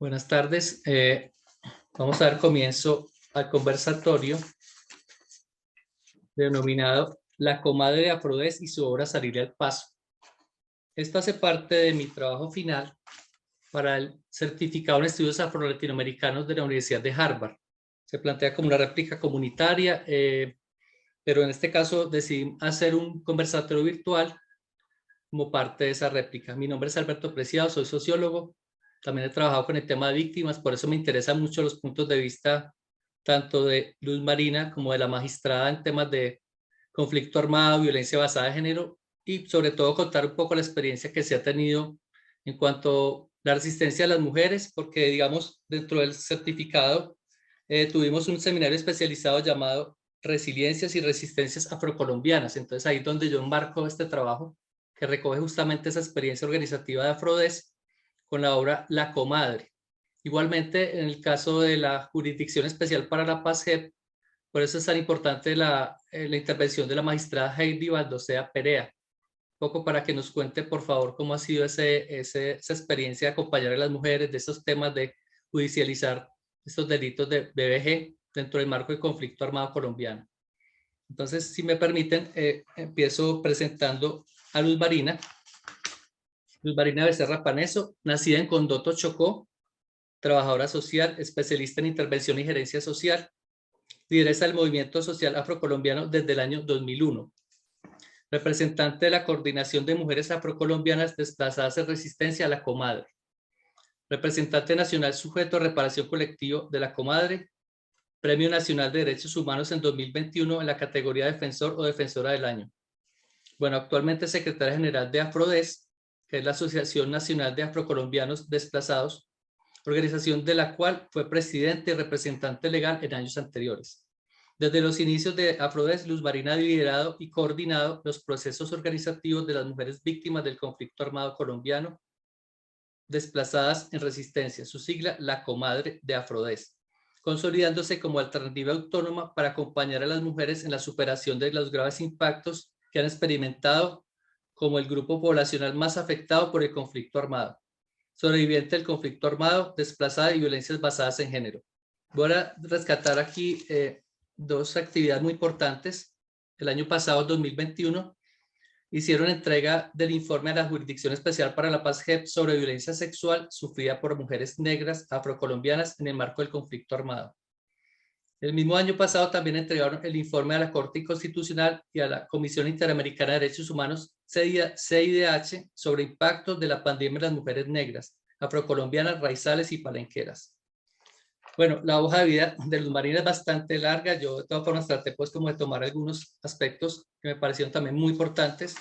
Buenas tardes. Vamos a dar comienzo al conversatorio denominado La comadre de Afrodés y su obra Salir al Paso. Esto hace parte de mi trabajo final para el certificado en estudios afro-latinoamericanos de la Universidad de Harvard. Se plantea como una réplica comunitaria, pero en este caso decidí hacer un conversatorio virtual como parte de esa réplica. Mi nombre es Alberto Preciado, soy sociólogo. También he trabajado con el tema de víctimas, por eso me interesan mucho los puntos de vista tanto de Luz Marina como de la magistrada en temas de conflicto armado, violencia basada en género y sobre todo contar un poco la experiencia que se ha tenido en cuanto a la resistencia de las mujeres, porque digamos dentro del certificado tuvimos un seminario especializado llamado Resiliencias y Resistencias Afrocolombianas. Entonces ahí es donde yo enmarco este trabajo que recoge justamente esa experiencia organizativa de Afrodés con la obra La Comadre. Igualmente, en el caso de la Jurisdicción Especial para la Paz, JEP, por eso es tan importante la intervención de la magistrada Heidi Baldosea Perea. Un poco para que nos cuente, por favor, cómo ha sido esa experiencia de acompañar a las mujeres de esos temas de judicializar estos delitos de BBG dentro del marco del conflicto armado colombiano. Entonces, si me permiten, empiezo presentando a Luz Marina. Luz Marina Becerra Paneso, nacida en Condoto, Chocó, trabajadora social, especialista en intervención y gerencia social, lideresa del movimiento social afrocolombiano desde el año 2001, representante de la Coordinación de Mujeres Afrocolombianas Desplazadas en Resistencia a la Comadre, representante nacional sujeto a reparación colectivo de la Comadre, Premio Nacional de Derechos Humanos en 2021 en la categoría Defensor o Defensora del Año. Bueno, actualmente secretaria general de Afrodés, que es la Asociación Nacional de Afrocolombianos Desplazados, organización de la cual fue presidente y representante legal en años anteriores. Desde los inicios de Afrodés, Luz Marina ha liderado y coordinado los procesos organizativos de las mujeres víctimas del conflicto armado colombiano desplazadas en resistencia, su sigla La Comadre de Afrodés, consolidándose como alternativa autónoma para acompañar a las mujeres en la superación de los graves impactos que han experimentado como el grupo poblacional más afectado por el conflicto armado, sobreviviente del conflicto armado, desplazada y violencias basadas en género. Voy a rescatar aquí dos actividades muy importantes. El año pasado, 2021, hicieron entrega del informe a la Jurisdicción Especial para la Paz JEP sobre violencia sexual sufrida por mujeres negras afrocolombianas en el marco del conflicto armado. El mismo año pasado también entregaron el informe a la Corte Constitucional y a la Comisión Interamericana de Derechos Humanos, CIDH, sobre impactos de la pandemia en las mujeres negras, afrocolombianas, raizales y palenqueras. Bueno, la hoja de vida de Luz Marina es bastante larga. Yo de todas formas traté pues como de tomar algunos aspectos que me parecieron también muy importantes.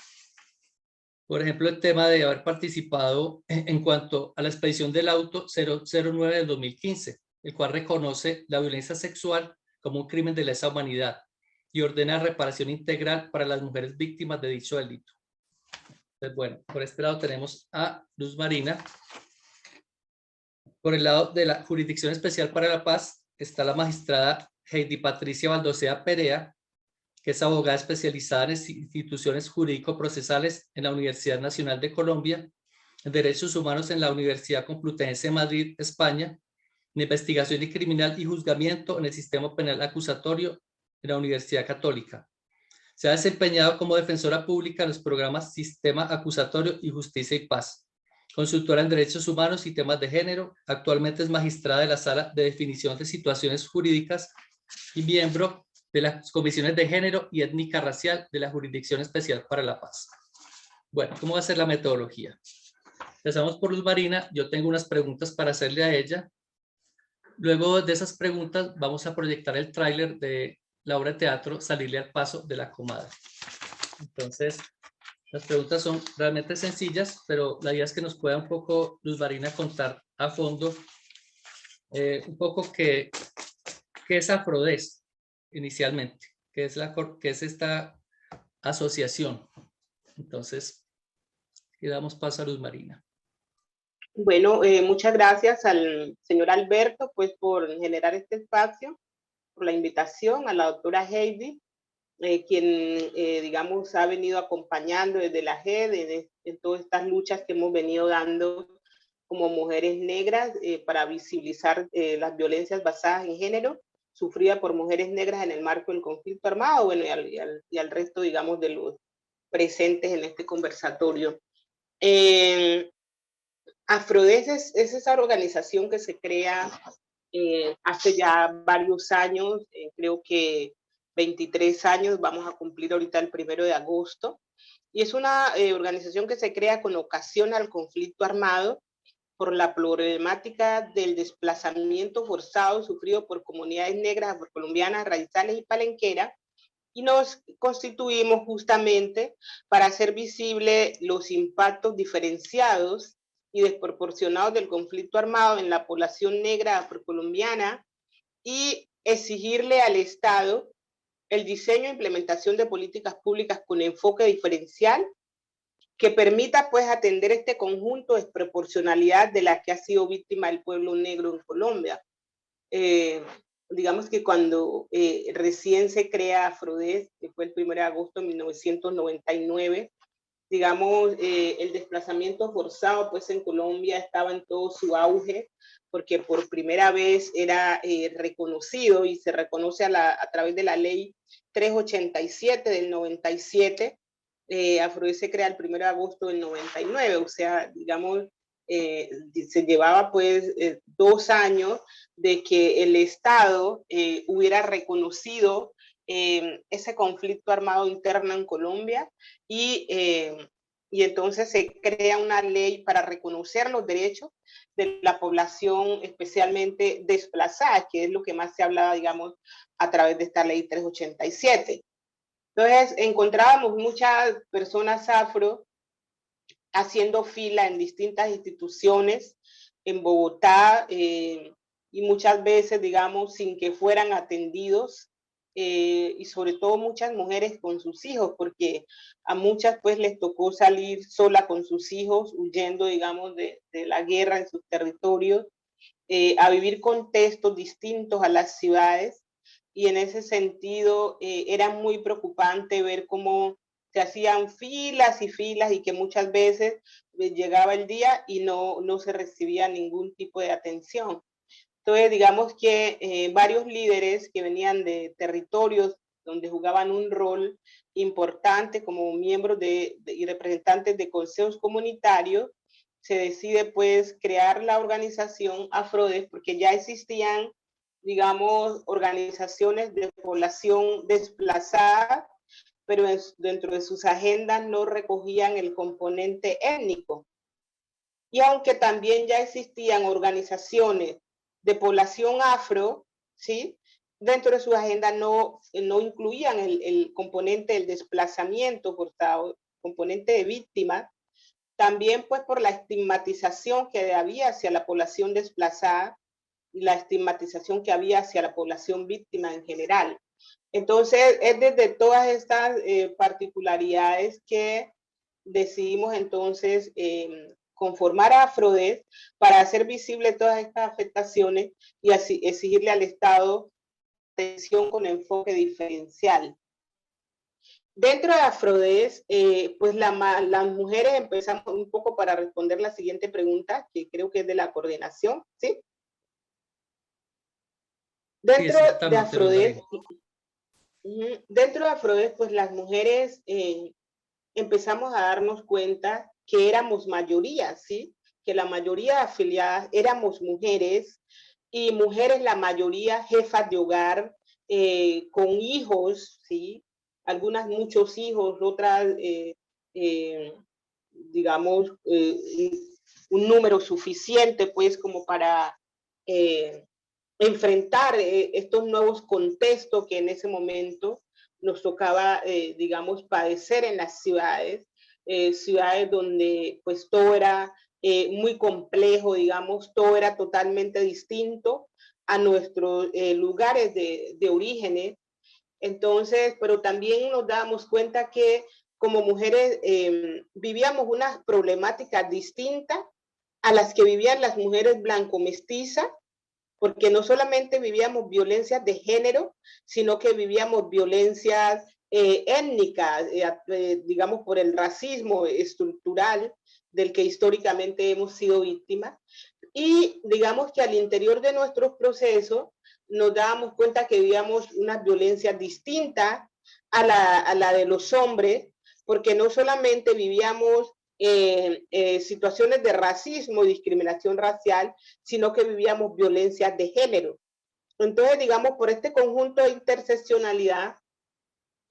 Por ejemplo, el tema de haber participado en cuanto a la expedición del auto 009 del 2015, el cual reconoce la violencia sexual como un crimen de lesa humanidad y ordena reparación integral para las mujeres víctimas de dicho delito. Entonces, bueno, por este lado tenemos a Luz Marina. Por el lado de la Jurisdicción Especial para la Paz está la magistrada Heidi Patricia Baldosea Perea, que es abogada especializada en instituciones jurídico-procesales en la Universidad Nacional de Colombia, en Derechos Humanos en la Universidad Complutense de Madrid, España, en Investigación y Criminal y Juzgamiento en el Sistema Penal Acusatorio en la Universidad Católica. Se ha desempeñado como defensora pública en los programas Sistema Acusatorio y Justicia y Paz. Consultora en Derechos Humanos y temas de género, actualmente es magistrada de la Sala de Definición de Situaciones Jurídicas y miembro de las comisiones de género y étnica racial de la Jurisdicción Especial para la Paz. Bueno, ¿cómo va a ser la metodología? Empezamos por Luz Marina. Yo tengo unas preguntas para hacerle a ella. Luego de esas preguntas vamos a proyectar el tráiler de la obra de teatro Salirle al Paso de la Comadre. Entonces, las preguntas son realmente sencillas, pero la idea es que nos pueda un poco Luz Marina contar a fondo un poco qué es Afrodés inicialmente, qué es esta asociación. Entonces, le damos paso a Luz Marina. Bueno, muchas gracias al señor Alberto pues por generar este espacio, por la invitación a la doctora Heidi, quien digamos ha venido acompañando desde la JED en todas estas luchas que hemos venido dando como mujeres negras para visibilizar las violencias basadas en género sufridas por mujeres negras en el marco del conflicto armado, bueno, y al resto, digamos, de los presentes en este conversatorio. Afrodes es esa organización que se crea hace ya varios años, creo que 23 años, vamos a cumplir ahorita el 1 de agosto, y es una organización que se crea con ocasión al conflicto armado por la problemática del desplazamiento forzado sufrido por comunidades negras afrocolombianas, raizales y palenqueras, y nos constituimos justamente para hacer visible los impactos diferenciados y desproporcionados del conflicto armado en la población negra afrocolombiana y exigirle al Estado el diseño e implementación de políticas públicas con enfoque diferencial que permita pues atender este conjunto de desproporcionalidad de la que ha sido víctima el pueblo negro en Colombia. Digamos que cuando recién se crea Afrodes, que fue el 1 de agosto de 1999, digamos, el desplazamiento forzado pues en Colombia estaba en todo su auge, porque por primera vez era reconocido y se reconoce a través de la ley 387 del 97. Afrodes se crea el 1 de agosto del 99, o sea, digamos, se llevaba pues 2 años de que el Estado hubiera reconocido ese conflicto armado interno en Colombia y entonces se crea una ley para reconocer los derechos de la población especialmente desplazada, que es lo que más se hablaba, digamos, a través de esta ley 387. Entonces encontrábamos muchas personas afro haciendo fila en distintas instituciones en Bogotá y muchas veces, digamos, sin que fueran atendidos y sobre todo muchas mujeres con sus hijos, porque a muchas pues les tocó salir sola con sus hijos, huyendo, digamos, de la guerra en sus territorios, a vivir contextos distintos a las ciudades, y en ese sentido era muy preocupante ver cómo se hacían filas y filas y que muchas veces llegaba el día y no se recibía ningún tipo de atención. Entonces, digamos que varios líderes que venían de territorios donde jugaban un rol importante como miembros y representantes de consejos comunitarios, se decide pues crear la organización Afrodes porque ya existían, digamos, organizaciones de población desplazada, pero dentro de sus agendas no recogían el componente étnico. Y aunque también ya existían organizaciones de población afro, ¿sí? Dentro de su agenda no incluían el componente del desplazamiento forzado, componente de víctimas, también pues por la estigmatización que había hacia la población desplazada y la estigmatización que había hacia la población víctima en general. Entonces, es desde todas estas particularidades que decidimos entonces conformar a Afrodes para hacer visible todas estas afectaciones y así exigirle al Estado atención con enfoque diferencial. Dentro de Afrodes, pues las mujeres empezamos un poco para responder la siguiente pregunta, que creo que es de la coordinación, ¿sí? Dentro de Afrodes, pues las mujeres empezamos a darnos cuenta que éramos mayoría, ¿sí? Que la mayoría de afiliadas éramos mujeres y mujeres la mayoría jefas de hogar con hijos, ¿sí? Algunas muchos hijos, otras digamos un número suficiente pues como para enfrentar estos nuevos contextos que en ese momento nos tocaba, digamos, padecer en las ciudades, ciudades donde pues todo era muy complejo, digamos, todo era totalmente distinto a nuestros lugares de orígenes. Entonces, pero también nos dábamos cuenta que como mujeres vivíamos unas problemáticas distintas a las que vivían las mujeres blanco-mestizas, porque no solamente vivíamos violencias de género, sino que vivíamos violencias étnica, digamos por el racismo estructural del que históricamente hemos sido víctimas. Y digamos que al interior de nuestros procesos nos dábamos cuenta que vivíamos unas violencias distintas a la de los hombres, porque no solamente vivíamos situaciones de racismo y discriminación racial, sino que vivíamos violencias de género. Entonces, digamos, por este conjunto de interseccionalidad,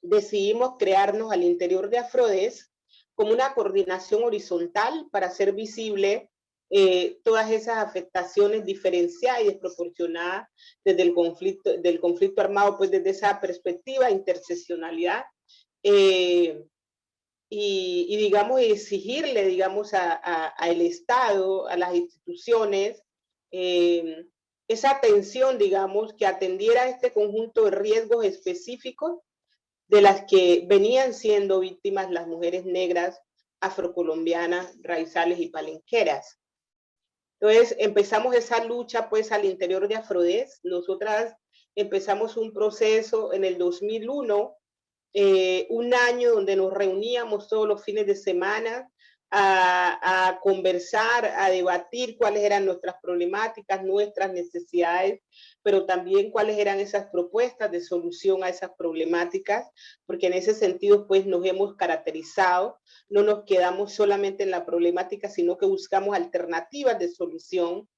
decidimos crearnos al interior de Afrodesc como una coordinación horizontal para hacer visible todas esas afectaciones diferenciadas y desproporcionadas desde del conflicto armado, pues desde esa perspectiva, interseccionalidad, y digamos, exigirle, digamos, al Estado, a las instituciones, esa atención, digamos, que atendiera a este conjunto de riesgos específicos de las que venían siendo víctimas las mujeres negras, afrocolombianas, raizales y palenqueras. Entonces empezamos esa lucha pues al interior de Afrodesc. Nosotras empezamos un proceso en el 2001, un año donde nos reuníamos todos los fines de semana a conversar, a debatir cuáles eran nuestras problemáticas, nuestras necesidades, pero también cuáles eran esas propuestas de solución a esas problemáticas, porque en ese sentido pues nos hemos caracterizado, no nos quedamos solamente en la problemática, sino que buscamos alternativas de solución.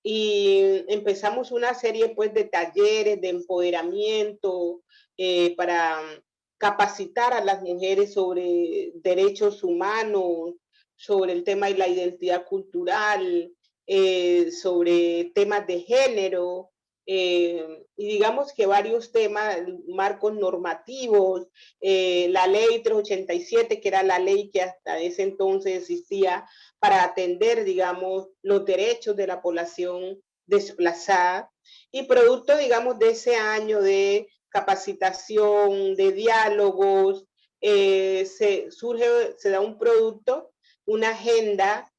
Y empezamos una serie pues de talleres de empoderamiento para capacitar a las mujeres sobre derechos humanos, sobre el tema de la identidad cultural, sobre temas de género, y digamos que varios temas, marcos normativos, la ley 387, que era la ley que hasta ese entonces existía para atender, digamos, los derechos de la población desplazada, y producto, digamos, de ese año de capacitación, de diálogos, se da un producto, una agenda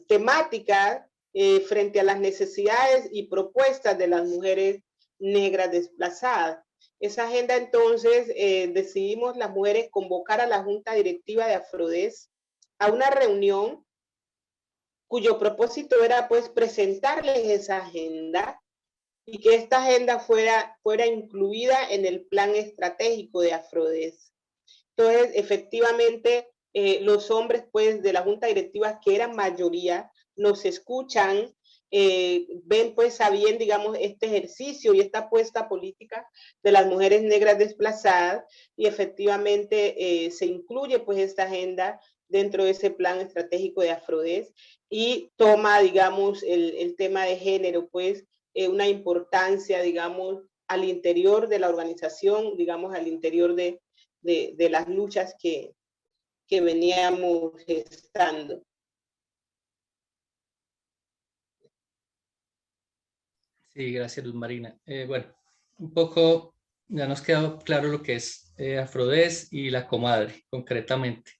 temática frente a las necesidades y propuestas de las mujeres negras desplazadas. Esa agenda entonces decidimos las mujeres convocar a la Junta Directiva de Afrodesc a una reunión cuyo propósito era pues presentarles esa agenda y que esta agenda fuera incluida en el plan estratégico de Afrodesc. Entonces, efectivamente, los hombres pues de la junta directiva, que eran mayoría, nos escuchan, ven pues a bien, digamos, este ejercicio y esta apuesta política de las mujeres negras desplazadas, y efectivamente se incluye pues esta agenda dentro de ese plan estratégico de Afrodesc y toma, digamos, el tema de género pues una importancia, digamos, al interior de la organización, digamos, al interior de las luchas que veníamos gestando. Sí, gracias, Luz Marina. Bueno, un poco ya nos quedó claro lo que es Afrodesc y la comadre, concretamente.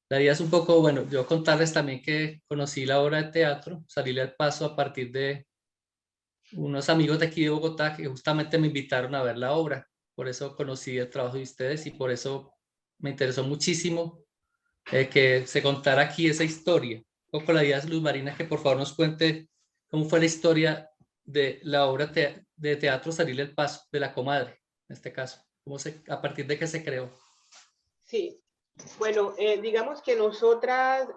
La idea es un poco, bueno, yo contarles también que conocí la obra de teatro, salirle al paso a partir de unos amigos de aquí de Bogotá que justamente me invitaron a ver la obra. Por eso conocí el trabajo de ustedes y por eso me interesó muchísimo que se contara aquí esa historia. Un poco la idea es, Luz Marina, que por favor nos cuente cómo fue la historia de la obra de teatro Salirle al Paso, de la comadre, en este caso. A partir de qué se creó. Sí, bueno, digamos que nosotras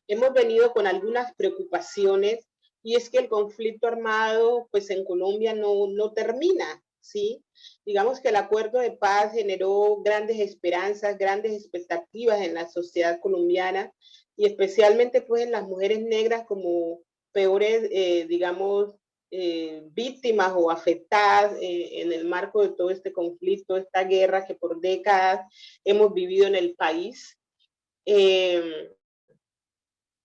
hemos venido con algunas preocupaciones, y es que el conflicto armado pues en Colombia no termina, ¿sí? Digamos que el acuerdo de paz generó grandes esperanzas, grandes expectativas en la sociedad colombiana, y especialmente pues en las mujeres negras como peores, digamos, víctimas o afectadas en el marco de todo este conflicto, esta guerra que por décadas hemos vivido en el país.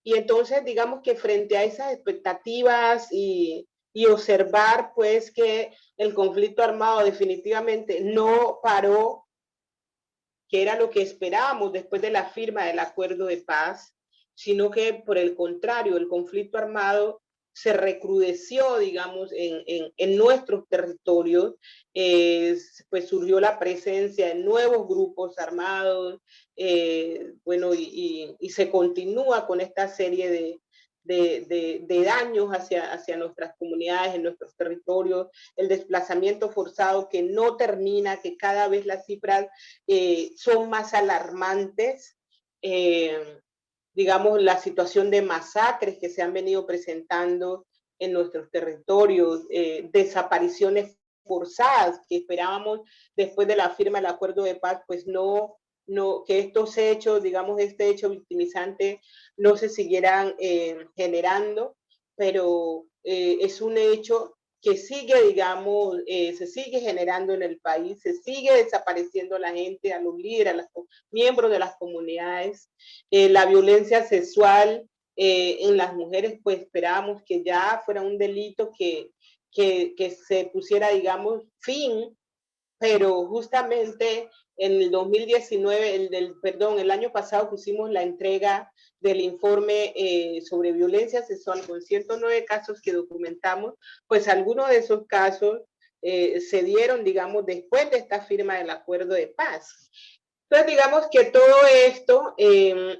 Y entonces, digamos que frente a esas expectativas y observar pues que el conflicto armado definitivamente no paró, que era lo que esperábamos después de la firma del acuerdo de paz, sino que por el contrario, el conflicto armado se recrudeció, digamos, en nuestros territorios, pues surgió la presencia de nuevos grupos armados, bueno, y se continúa con esta serie de daños hacia nuestras comunidades, en nuestros territorios, el desplazamiento forzado que no termina, que cada vez las cifras son más alarmantes, digamos, la situación de masacres que se han venido presentando en nuestros territorios, desapariciones forzadas que esperábamos después de la firma del acuerdo de paz, pues que estos hechos, digamos, este hecho victimizante no se siguieran generando, pero es un hecho que sigue, digamos, se sigue generando en el país, se sigue desapareciendo la gente, a los líderes, a los miembros de las comunidades. La violencia sexual en las mujeres, pues esperábamos que ya fuera un delito que se pusiera, digamos, fin, pero justamente en el 2019, el año pasado pusimos la entrega del informe sobre violencia sexual con 109 casos que documentamos, pues algunos de esos casos se dieron, digamos, después de esta firma del acuerdo de paz. Entonces, digamos que todo esto,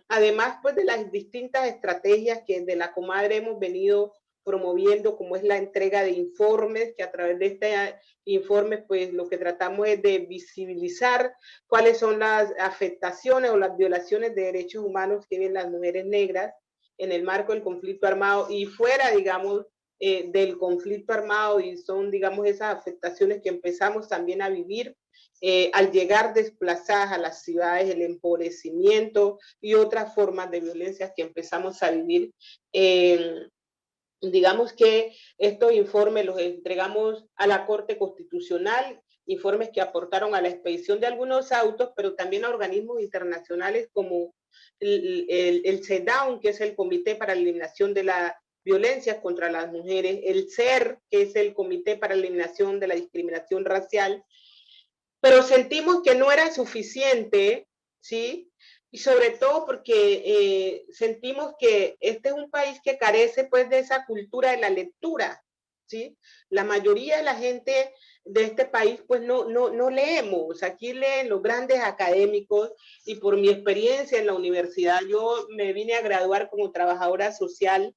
además pues de las distintas estrategias que de la comadre hemos venido promoviendo, como es la entrega de informes, que a través de este informe, pues lo que tratamos es de visibilizar cuáles son las afectaciones o las violaciones de derechos humanos que viven las mujeres negras en el marco del conflicto armado y fuera, digamos, del conflicto armado, y son, digamos, esas afectaciones que empezamos también a vivir al llegar desplazadas a las ciudades, el empobrecimiento y otras formas de violencia que empezamos a vivir. Digamos que estos informes los entregamos a la Corte Constitucional, informes que aportaron a la expedición de algunos autos, pero también a organismos internacionales como el CEDAW, que es el Comité para la Eliminación de la Violencia contra las Mujeres, el CER, que es el Comité para la Eliminación de la Discriminación Racial, pero sentimos que no era suficiente, ¿sí? Y sobre todo porque sentimos que este es un país que carece pues de esa cultura de la lectura, ¿sí? La mayoría de la gente de este país pues no leemos, aquí leen los grandes académicos, y por mi experiencia en la universidad, yo me vine a graduar como trabajadora social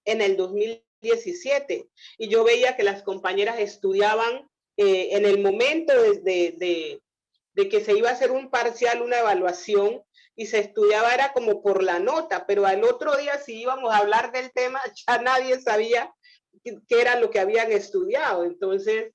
en el 2017 y yo veía que las compañeras estudiaban en el momento de que se iba a hacer un parcial, una evaluación, y se estudiaba era como por la nota, pero al otro día si íbamos a hablar del tema, ya nadie sabía qué era lo que habían estudiado. Entonces,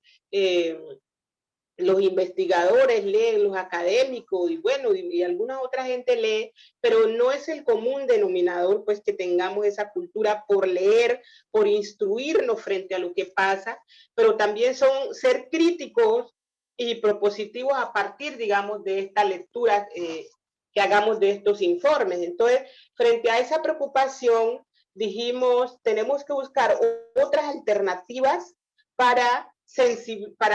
los investigadores leen, los académicos, y bueno, y alguna otra gente lee, pero no es el común denominador, pues, que tengamos esa cultura por leer, por instruirnos frente a lo que pasa, pero también son ser críticos y propositivos a partir, digamos, de esta lectura que hagamos de estos informes. Entonces, frente a esa preocupación, dijimos, tenemos que buscar otras alternativas para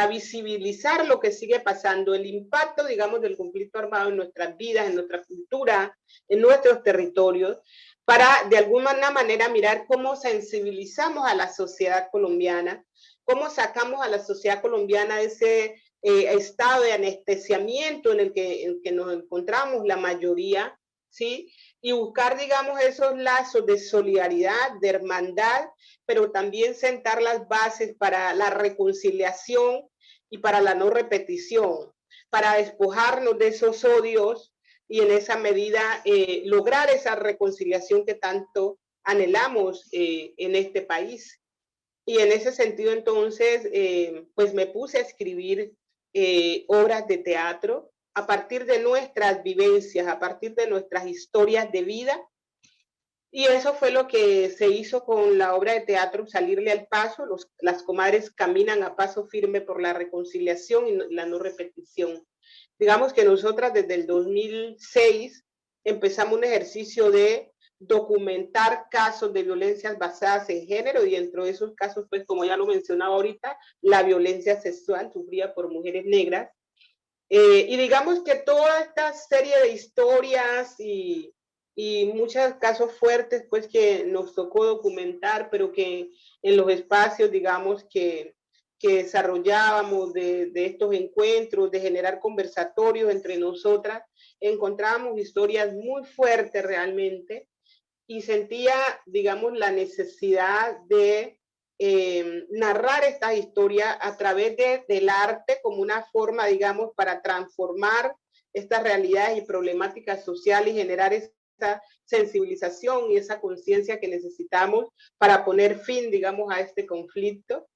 visibilizar lo que sigue pasando, el impacto, digamos, del conflicto armado en nuestras vidas, en nuestra cultura, en nuestros territorios, para de alguna manera mirar cómo sensibilizamos a la sociedad colombiana, cómo sacamos a la sociedad colombiana de ese estado de anestesiamiento en el que nos encontramos la mayoría, ¿sí? Y buscar, digamos, esos lazos de solidaridad, de hermandad, pero también sentar las bases para la reconciliación y para la no repetición, para despojarnos de esos odios y en esa medida lograr esa reconciliación que tanto anhelamos en este país. Y en ese sentido, entonces, pues me puse a escribir obras de teatro a partir de nuestras vivencias, a partir de nuestras historias de vida. Y eso fue lo que se hizo con la obra de teatro Salirle al Paso. Las comadres caminan a paso firme por la reconciliación y la no repetición. Digamos que nosotras desde el 2006 empezamos un ejercicio de documentar casos de violencias basadas en género, y dentro de esos casos, pues como ya lo mencionaba ahorita, la violencia sexual sufrida por mujeres negras. Y digamos que toda esta serie de historias y y muchos casos fuertes pues que nos tocó documentar, pero que en los espacios, digamos, que desarrollábamos de estos encuentros, de generar conversatorios entre nosotras, encontrábamos historias muy fuertes realmente y sentía, digamos, la necesidad de narrar esta historia a través del arte como una forma, digamos, para transformar estas realidades y problemáticas sociales y generar esa sensibilización y esa conciencia que necesitamos para poner fin, digamos, a este conflicto.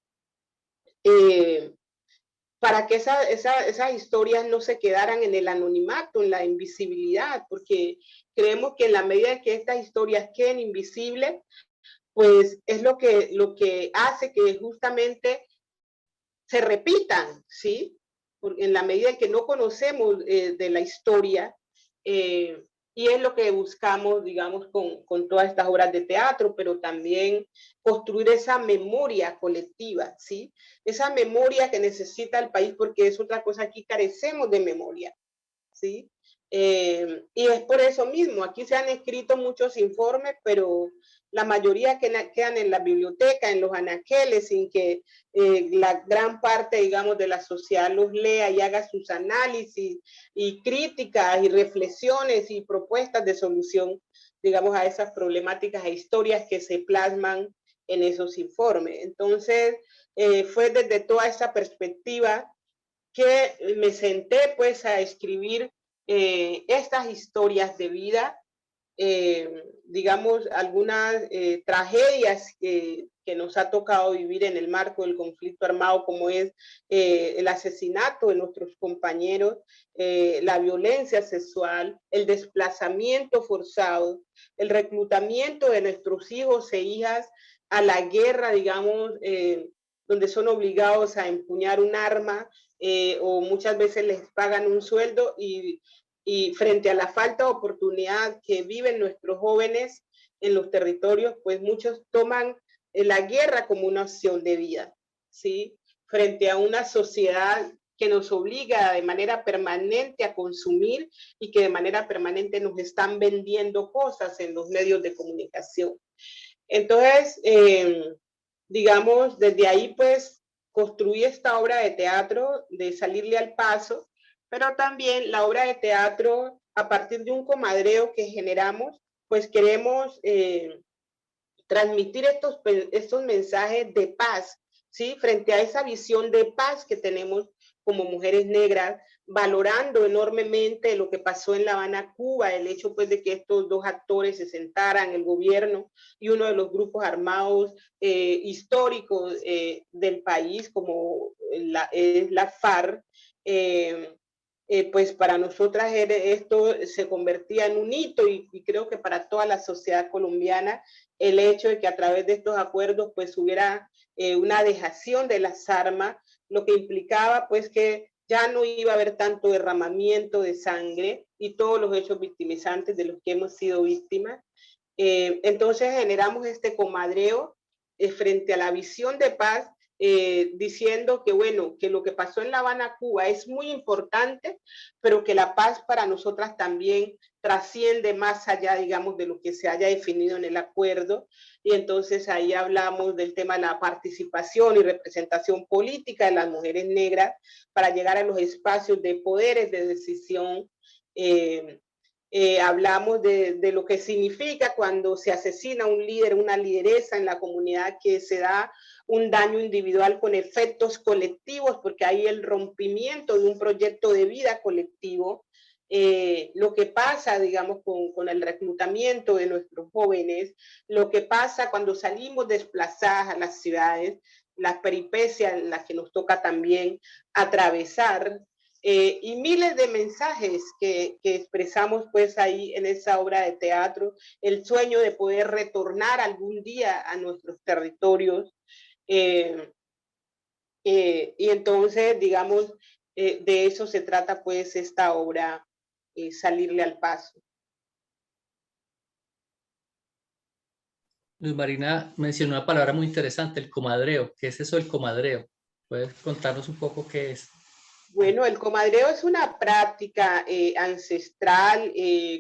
Para que esas historias no se quedaran en el anonimato, en la invisibilidad, porque creemos que en la medida que estas historias queden invisibles, pues es lo que hace que justamente se repitan, ¿sí? Porque en la medida en que no conocemos de la historia, y es lo que buscamos, digamos, con todas estas obras de teatro, pero también construir esa memoria colectiva, ¿sí? Esa memoria que necesita el país, porque es otra cosa, aquí carecemos de memoria, ¿sí? Y es por eso mismo, aquí se han escrito muchos informes, pero la mayoría quedan en la biblioteca, en los anaqueles, sin que la gran parte, digamos, de la sociedad los lea y haga sus análisis y críticas y reflexiones y propuestas de solución, digamos, a esas problemáticas e historias que se plasman en esos informes. Entonces, fue desde toda esa perspectiva que me senté pues a escribir estas historias de vida, digamos, algunas tragedias que nos ha tocado vivir en el marco del conflicto armado, como es el asesinato de nuestros compañeros, la violencia sexual, el desplazamiento forzado, el reclutamiento de nuestros hijos e hijas a la guerra, digamos, donde son obligados a empuñar un arma, o muchas veces les pagan un sueldo y frente a la falta de oportunidad que viven nuestros jóvenes en los territorios, pues muchos toman la guerra como una opción de vida, ¿sí? Frente a una sociedad que nos obliga de manera permanente a consumir y que de manera permanente nos están vendiendo cosas en los medios de comunicación. Entonces, digamos, desde ahí pues construí esta obra de teatro de Salirle al Paso, pero también la obra de teatro a partir de un comadreo que generamos, pues queremos transmitir estos mensajes de paz, ¿sí? Frente a esa visión de paz que tenemos como mujeres negras, valorando enormemente lo que pasó en La Habana, Cuba, el hecho pues de que estos dos actores se sentaran, el gobierno y uno de los grupos armados históricos del país, como la FARC, pues para nosotras esto se convertía en un hito y creo que para toda la sociedad colombiana el hecho de que a través de estos acuerdos pues hubiera una dejación de las armas, lo que implicaba pues que ya no iba a haber tanto derramamiento de sangre y todos los hechos victimizantes de los que hemos sido víctimas. Entonces generamos este comadreo frente a la visión de paz, diciendo que bueno, que lo que pasó en La Habana, Cuba es muy importante, pero que la paz para nosotras también trasciende más allá, digamos, de lo que se haya definido en el acuerdo. Y entonces ahí hablamos del tema de la participación y representación política de las mujeres negras para llegar a los espacios de poderes de decisión. Hablamos de lo que significa cuando se asesina un líder, una lideresa en la comunidad, que se da un daño individual con efectos colectivos, porque hay el rompimiento de un proyecto de vida colectivo. Lo que pasa, digamos, con el reclutamiento de nuestros jóvenes, lo que pasa cuando salimos desplazadas a las ciudades, las peripecias en las que nos toca también atravesar, y miles de mensajes que expresamos pues ahí en esa obra de teatro, el sueño de poder retornar algún día a nuestros territorios, y entonces digamos de eso se trata pues esta obra, Salirle al Paso. Luz Marina mencionó una palabra muy interesante, el comadreo. ¿Qué es eso del comadreo? ¿Puedes contarnos un poco qué es? Bueno, el comadreo es una práctica ancestral,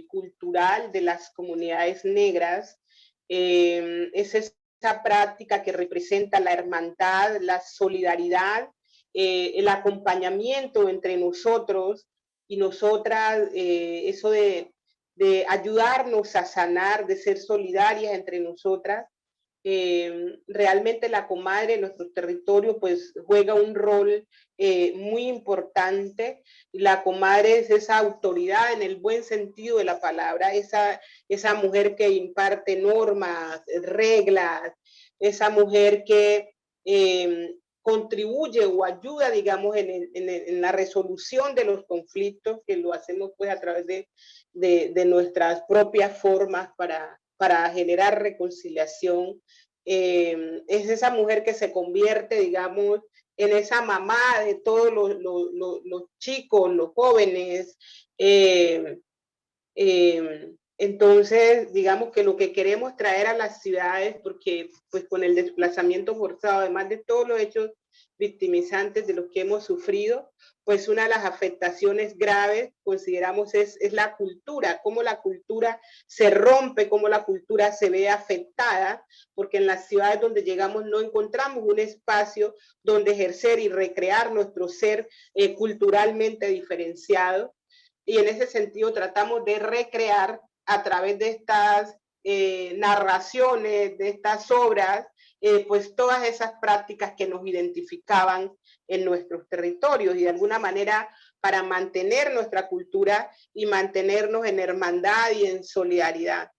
cultural de las comunidades negras. Es esa práctica que representa la hermandad, la solidaridad, el acompañamiento entre nosotros y nosotras, eso de ayudarnos a sanar, de ser solidarias entre nosotras. Realmente la comadre en nuestro territorio pues juega un rol muy importante. La comadre es esa autoridad en el buen sentido de la palabra, esa mujer que imparte normas, reglas, esa mujer que contribuye o ayuda, digamos, en la resolución de los conflictos, que lo hacemos pues a través de nuestras propias formas para generar reconciliación. Es esa mujer que se convierte, digamos, en esa mamá de todos los chicos, los jóvenes. Entonces, digamos que lo que queremos traer a las ciudades, porque pues con el desplazamiento forzado, además de todos los hechos victimizantes de los que hemos sufrido, pues una de las afectaciones graves, consideramos, es la cultura, cómo la cultura se rompe, cómo la cultura se ve afectada, porque en las ciudades donde llegamos no encontramos un espacio donde ejercer y recrear nuestro ser culturalmente diferenciado. Y en ese sentido tratamos de recrear a través de estas narraciones, de estas obras, pues todas esas prácticas que nos identificaban en nuestros territorios y de alguna manera para mantener nuestra cultura y mantenernos en hermandad y en solidaridad.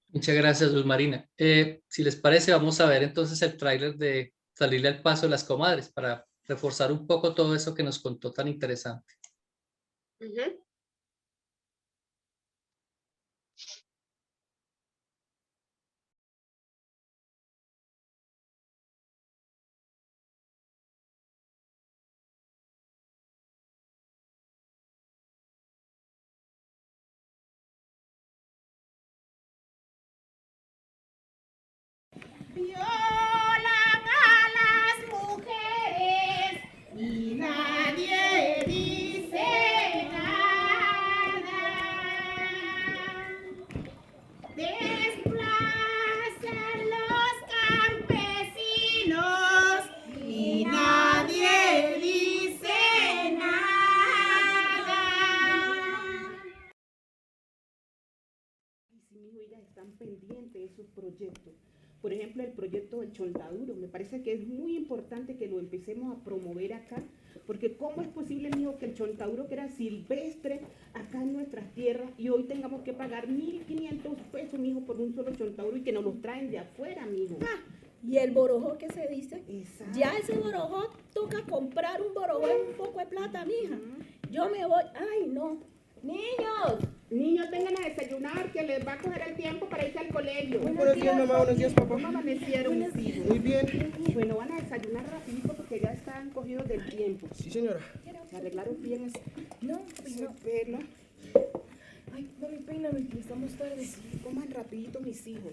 Muchas gracias, Luz Marina. Si les parece, vamos a ver entonces el tráiler de Salirle al Paso de las Comadres para reforzar un poco todo eso que nos contó tan interesante. Violan a las mujeres y nadie dice nada. Desplazan los campesinos y nadie dice nada. Y si mis hijas están pendientes de sus proyectos. Por ejemplo, el proyecto del chontaduro, me parece que es muy importante que lo empecemos a promover acá, porque ¿cómo es posible, mijo, que el chontaduro que era silvestre acá en nuestras tierras y hoy tengamos que pagar 1.500 pesos, mijo, por un solo chontaduro y que nos los traen de afuera, mijo? ¿Y el borojó qué se dice? Exacto. Ya ese borojó toca comprar un borojó en un poco de plata, mija. Yo me voy, ay no, niños. Niños, vengan a desayunar, que les va a coger el tiempo para irse al colegio. Buenos días, mamá. Buenos días, papá. ¿Cómo amanecieron mis hijos? Muy bien. Bueno, van a desayunar rapidito porque ya están cogidos del tiempo. Sí, señora. ¿Se arreglaron bien ese No. pelo? Ay, mami, peíname, que estamos tarde. Sí, coman rapidito mis hijos.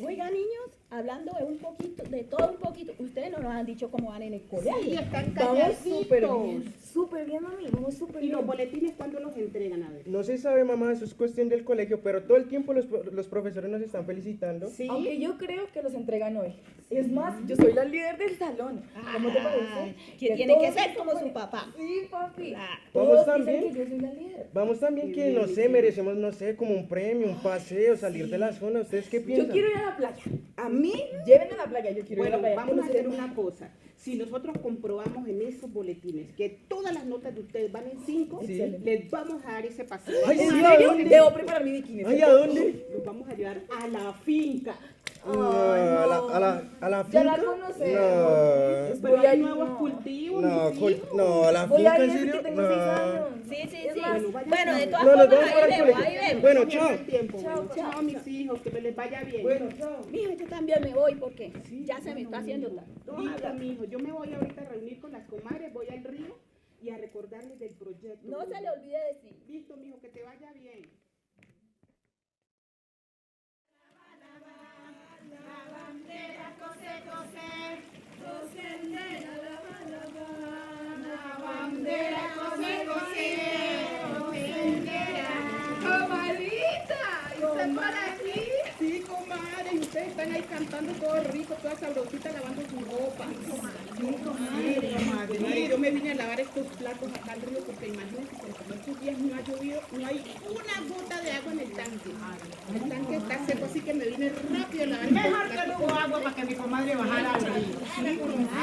Oiga, niños, hablando de un poquito, de todo un poquito, ustedes no nos han dicho cómo van en el colegio. Sí, están Vamos calladitos. súper bien, mami, vamos súper ¿Y bien. los boletines cuándo los entregan? A ver. No se sabe, mamá, eso es cuestión del colegio, pero todo el tiempo los profesores nos están felicitando. Sí. Aunque yo creo que los entregan hoy. Es más, yo soy la líder del salón. ¿Cómo te parece? Que tiene que ser como su papá. Sí, papi. Vamos Todos también. dicen que yo soy la líder. Vamos también que, no sé, merecemos, no sé, como un premio, un paseo, salir de la zona. ¿Ustedes qué piensan? Yo quiero ir a la playa. ¿A mí? Llévenme a la playa, yo quiero ir a Bueno, la playa. vamos a Conocer hacer el mar. una cosa. Si nosotros comprobamos en esos boletines que todas las notas de ustedes van en 5, Sí. les vamos a dar ese paseo. Ay, Vamos sí, a ¿a ir- dónde? Debo preparar mi bikini. Ay, ¿a dónde? Los vamos a llevar a la finca. ¿A la finca? Ya la conocemos. No. Pero Voy a hay ir, nuevos no. cultivos, No, mis hijos. no, a la Voy finca, a ¿en ir serio? que tengo 6 años. Sí, sí, Es sí. más, vayan De a- todas No, nos formas, vemos para el ahí vemos, colegio. ahí vemos. Bueno, Cogiendo chao. el tiempo. Chao, Bueno, chao. chao, mis hijos, que me les vaya bien. Bueno, chao. Mijo, yo también me voy porque ya se me está haciendo tarde. Listo, mijo. Yo me voy ahorita a reunir con las comadres, voy al río y a recordarles del proyecto. No se le olvide decir. Listo, mijo, que te vaya bien. La bandera cose, cose, cose, la bandera. toda sabrosita lavando su ropa. Sí, comadre. Yo me vine a lavar estos platos acá al río porque imagínense que como estos días no ha llovido, no hay una gota de agua en el tanque. El tanque está seco, así que me vine rápido a lavar estos Mejor que platos. no hubo agua para que mi comadre bajara al río.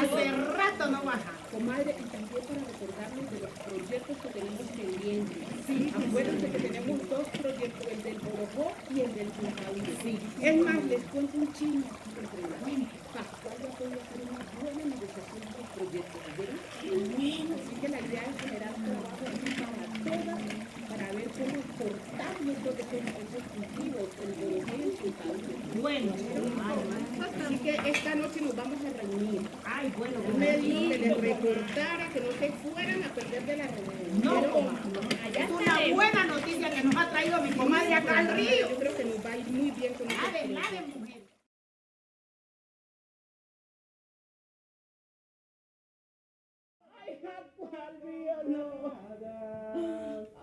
Hace rato no baja. Comadre, y también para recordarnos de los proyectos que tenemos pendientes. Sí, acuérdense que tenemos dos proyectos, el del Borojó y el del Tujaú. Sí. Es más, les cuento un chisme. Pascual ya podía hacer una buena negociación de los proyectos, ¿verdad? Bueno, así que la idea es generar trabajo aquí para todas, para ver cómo cortar yo creo que son esos cultivos, el Borojó y el Tujaú. Bueno, Así que esta noche nos vamos a reunir. ay, bueno, Yo me dijo que les recordara que no se fueran a perder de la reunión. no, Pero comadre. allá Es una buena noticia que nos ha traído mi comadre acá al río. yo creo que nos va a ir muy bien con esta Nada, mujer.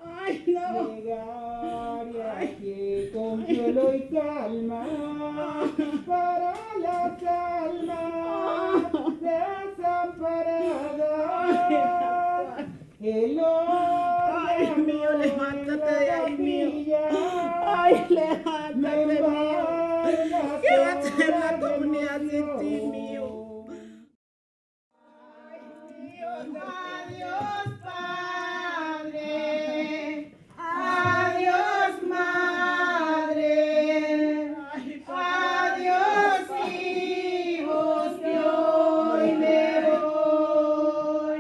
Ay, no. Llegar que con cielo y calma para las almas desamparadas. El Ay, mío, levántate de ahí, mío. Ay, levántate, mío. ¿Qué va a hacer la comunidad sin ti, mío? Adiós, Padre. Adiós, Madre. Adiós, hijos, que hoy me voy.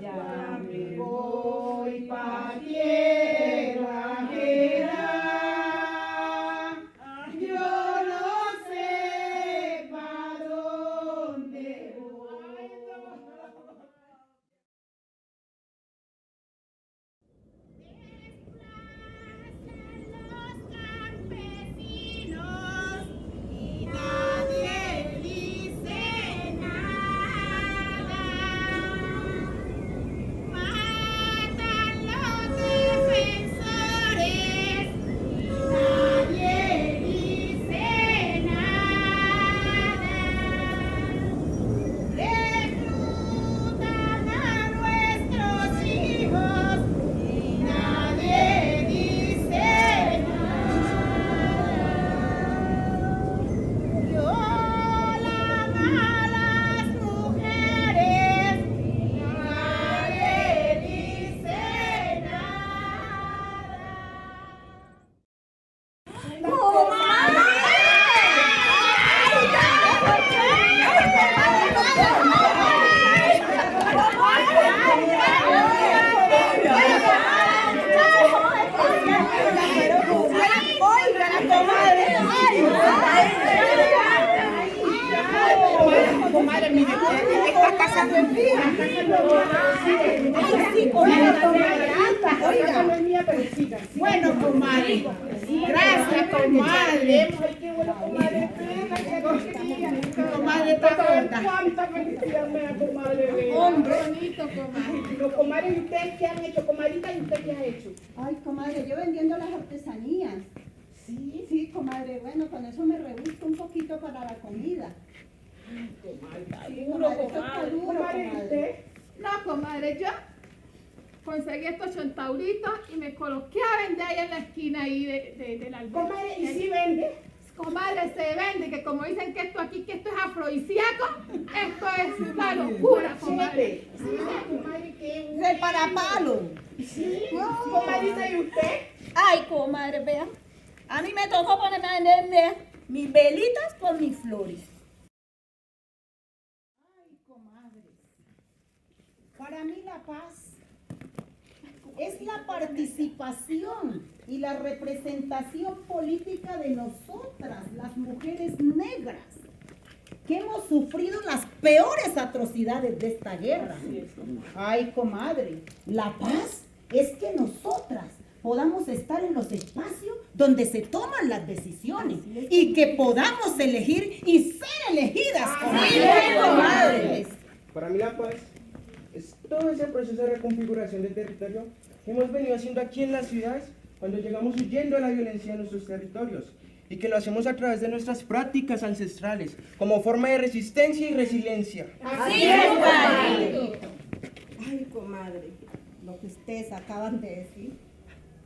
Ya me voy pa' tierra ajena. Yo no sé pa' dónde voy. Los campesinos y nadie dice nada. Matan los defensores y nadie dice nada. Reclutan a nuestros hijos y nadie dice nada. Violan a las mujeres y nadie dice Comadre, mire, está pasando en fin. Oiga, no es mía, pero siga. Bueno, comadre. Gracias, comadre. Ay, qué bueno, comadre. Comadre está corta. Cuánta felicidad me da, comadre. Hombre, bonito, comadre. Los comadres, ¿y ustedes qué han hecho? Comadrita, ¿y usted qué ha hecho? Ay, comadre, yo vendiendo las artesanías. Sí. Sí, comadre, bueno, con eso me rebusco un poquito para la comida. Sí, comadre, esto está duro, Comadre, ¿y comadre. usted? No, comadre, yo conseguí estos chontauritos y me coloqué a vender ahí en la esquina ahí de la alberca. Comadre, ¿y si vende? Comadre, se vende, que como dicen que esto aquí, que esto es afrodisíaco, esto es una locura, comadre. Sí, comadre, qué bueno. De para palo. Sí, comadrita, ¿y usted? Ay, comadre, vea. A mí me tocó ponerme a venderme mis velitas con mis flores. Ay, comadre. Para mí la paz es la participación y la representación política de nosotras, las mujeres negras, que hemos sufrido las peores atrocidades de esta guerra. Ay, comadre, la paz es que nosotras podamos estar en los espacios donde se toman las decisiones y que podamos elegir y ser elegidas, comadre. Para mí la paz es todo ese proceso de reconfiguración del territorio que hemos venido haciendo aquí en las ciudades cuando llegamos huyendo a la violencia en nuestros territorios. y que lo hacemos a través de nuestras prácticas ancestrales, como forma de resistencia y resiliencia. Así es, comadre. Ay, comadre, lo que ustedes acaban de decir,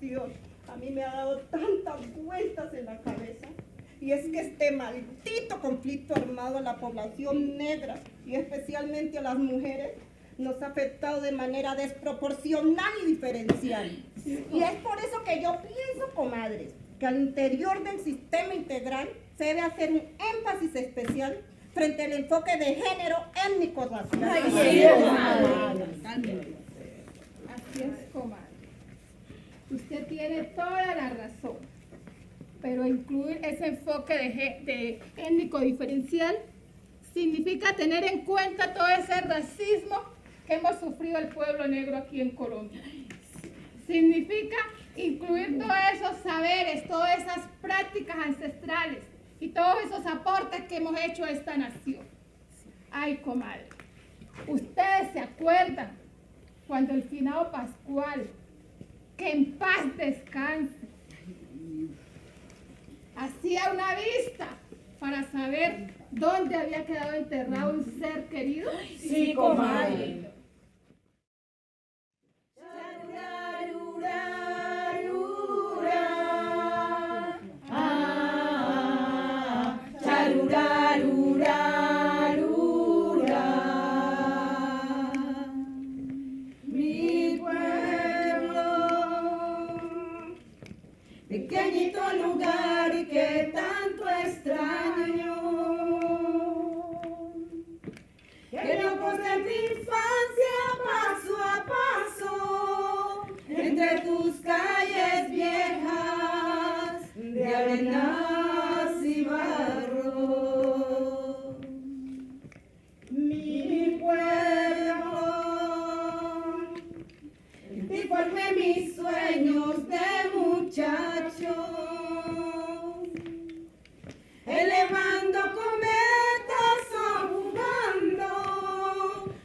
Dios, a mí me ha dado tantas vueltas en la cabeza. Y es que este maldito conflicto armado a la población negra y especialmente a las mujeres nos ha afectado de manera desproporcional y diferencial. Y es por eso que yo pienso, comadres, que al interior del sistema integral se debe hacer un énfasis especial frente al enfoque de género étnico-racial. Así es, comadre. Usted tiene toda la razón. Pero incluir ese enfoque de étnico diferencial significa tener en cuenta todo ese racismo que hemos sufrido el pueblo negro aquí en Colombia. Significa incluir todos esos saberes, todas esas prácticas ancestrales y todos esos aportes que hemos hecho a esta nación. Ay, comadre, ustedes se acuerdan cuando el finado Pascual, que en paz descanse, hacía una vista para saber dónde había quedado enterrado un ser querido? Sí, comadre. Mi pueblo, pequeñito lugar que tanto extraño, que no posee mi infancia paso a paso, entre tus calles viejas de arenas y barro. Mi pueblo, en ti formé mis sueños de muchacho, elevando cometas o jugando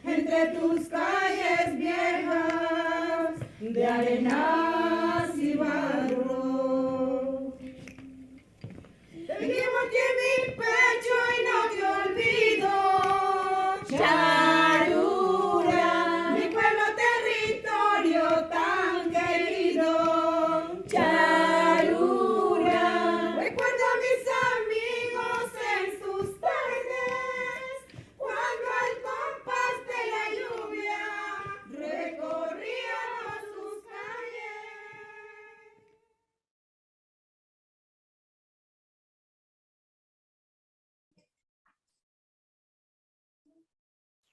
entre tus calles viejas de arenas y barro. Te llevo aquí en mi pecho y no te olvido, Charura, mi pueblo territorio tan querido, Charura. Recuerdo a mis amigos en sus tardes, cuando al compás de la lluvia recorríamos sus calles.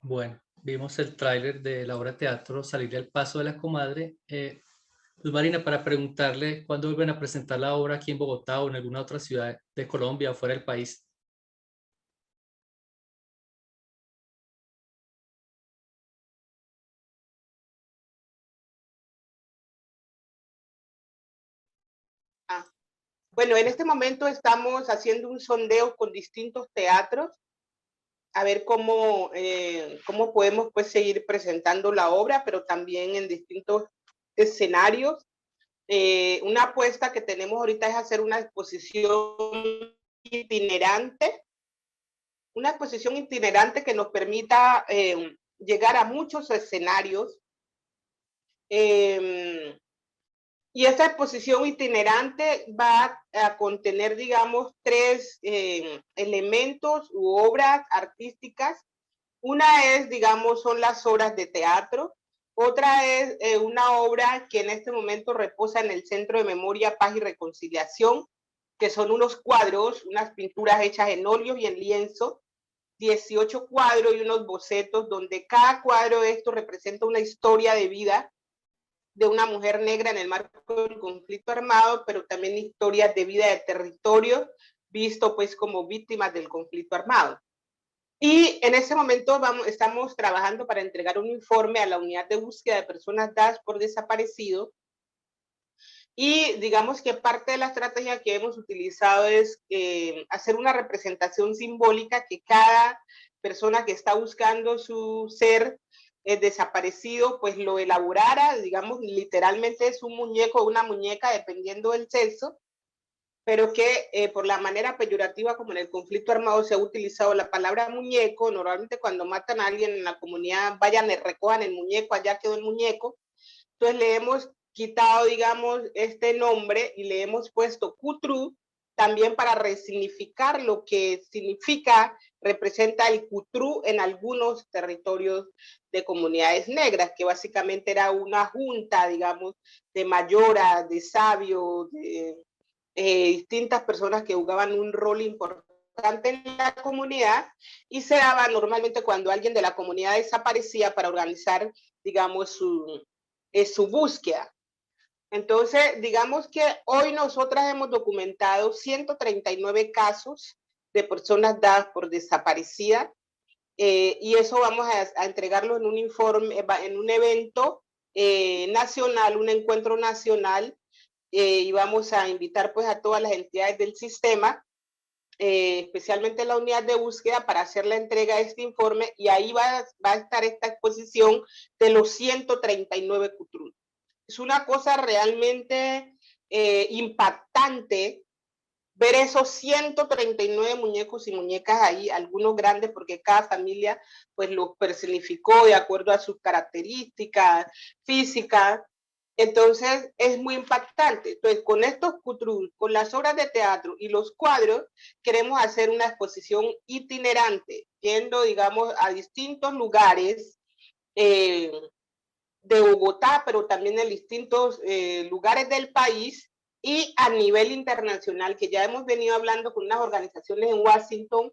Bueno, vimos el tráiler de la obra de teatro Salir al Paso de la Comadre. Luz Marina, para preguntarle cuándo vuelven a presentar la obra aquí en Bogotá o en alguna otra ciudad de Colombia o fuera del país. Bueno, en este momento estamos haciendo un sondeo con distintos teatros a ver cómo podemos pues seguir presentando la obra, pero también en distintos escenarios. Una apuesta que tenemos ahorita es hacer una exposición itinerante que nos permita llegar a muchos escenarios. Y esta exposición itinerante va a contener, digamos, 3 elementos u obras artísticas. Una es, digamos, son las obras de teatro. Otra es una obra que en este momento reposa en el Centro de Memoria, Paz y Reconciliación, que son unos cuadros, unas pinturas hechas en óleos y en lienzo, 18 cuadros y unos bocetos, donde cada cuadro de estos representa una historia de vida de una mujer negra en el marco del conflicto armado, pero también historias de vida de territorio, visto pues como víctimas del conflicto armado. Y en ese momento estamos trabajando para entregar un informe a la unidad de búsqueda de personas dadas por desaparecido. Y digamos que parte de la estrategia que hemos utilizado es hacer una representación simbólica que cada persona que está buscando su ser desaparecido, pues lo elaborara, digamos, literalmente es un muñeco o una muñeca, dependiendo del sexo, pero que por la manera peyorativa como en el conflicto armado se ha utilizado la palabra muñeco. Normalmente cuando matan a alguien en la comunidad, vayan y recojan el muñeco, allá quedó el muñeco. Entonces le hemos quitado, digamos, este nombre y le hemos puesto Cutru, también para resignificar lo que significa, representa el Cutru en algunos territorios de comunidades negras, que básicamente era una junta, digamos, de mayoras, de sabios, de distintas personas que jugaban un rol importante en la comunidad, y se daba normalmente cuando alguien de la comunidad desaparecía para organizar, digamos, su búsqueda. Entonces, digamos que hoy nosotras hemos documentado 139 casos de personas dadas por desaparecidas, y eso vamos a entregarlo en un informe, en un evento nacional, un encuentro nacional, y vamos a invitar pues a todas las entidades del sistema, especialmente la unidad de búsqueda, para hacer la entrega de este informe, y ahí va a estar esta exposición de los 139 Cutru. Es una cosa realmente impactante ver esos 139 muñecos y muñecas ahí, algunos grandes porque cada familia pues los personificó de acuerdo a sus características físicas. Entonces es muy impactante. Entonces con estos Cutru, con las obras de teatro y los cuadros, queremos hacer una exposición itinerante, yendo, digamos, a distintos lugares de Bogotá, pero también en distintos lugares del país y a nivel internacional, que ya hemos venido hablando con unas organizaciones en Washington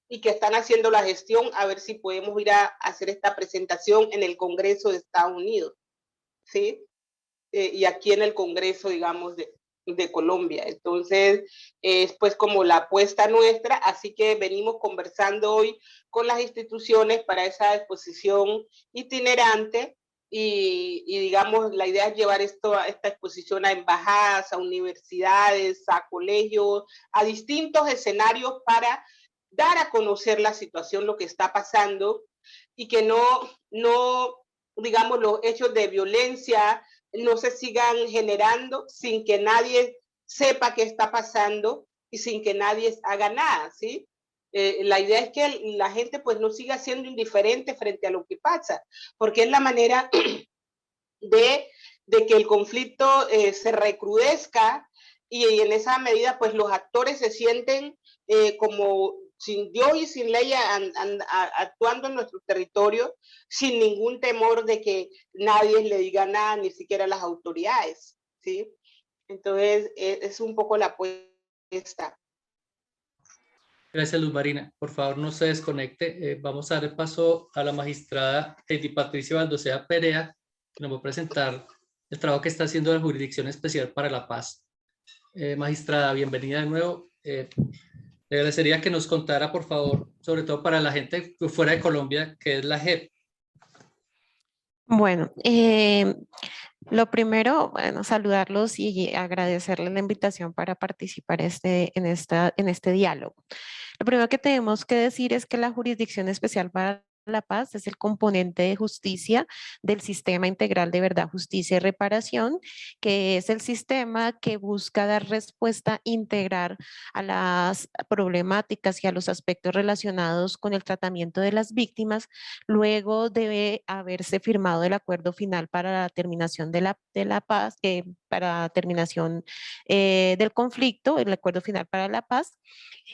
y que están haciendo la gestión a ver si podemos ir a hacer esta presentación en el Congreso de Estados Unidos, ¿sí? Y aquí en el Congreso, digamos, de Colombia. Entonces, es pues como la apuesta nuestra, así que venimos conversando hoy con las instituciones para esa exposición itinerante. Y digamos, la idea es llevar esta exposición a embajadas, a universidades, a colegios, a distintos escenarios para dar a conocer la situación, lo que está pasando, y que no, digamos, los hechos de violencia no se sigan generando sin que nadie sepa qué está pasando y sin que nadie haga nada, ¿sí? La idea es que la gente pues no siga siendo indiferente frente a lo que pasa, porque es la manera de que el conflicto se recrudezca, y en esa medida pues los actores se sienten como sin Dios y sin ley actuando en nuestro territorio, sin ningún temor de que nadie le diga nada, ni siquiera las autoridades, ¿sí? Entonces es un poco la apuesta. Gracias, Luz Marina. Por favor, no se desconecte. Vamos a dar el paso a la magistrada Heidi Patricia Baldoseá Perea, que nos va a presentar el trabajo que está haciendo la Jurisdicción Especial para la Paz. Magistrada, bienvenida de nuevo. Le agradecería que nos contara, por favor, sobre todo para la gente fuera de Colombia, qué es la JEP. Bueno, lo primero, bueno, saludarlos y agradecerles la invitación para participar en este diálogo. Lo primero que tenemos que decir es que la Jurisdicción Especial para la Paz es el componente de justicia del Sistema Integral de Verdad, Justicia y Reparación, que es el sistema que busca dar respuesta integral a las problemáticas y a los aspectos relacionados con el tratamiento de las víctimas, luego de haberse firmado el acuerdo final para la terminación de la paz, para terminación del conflicto, el acuerdo final para la paz,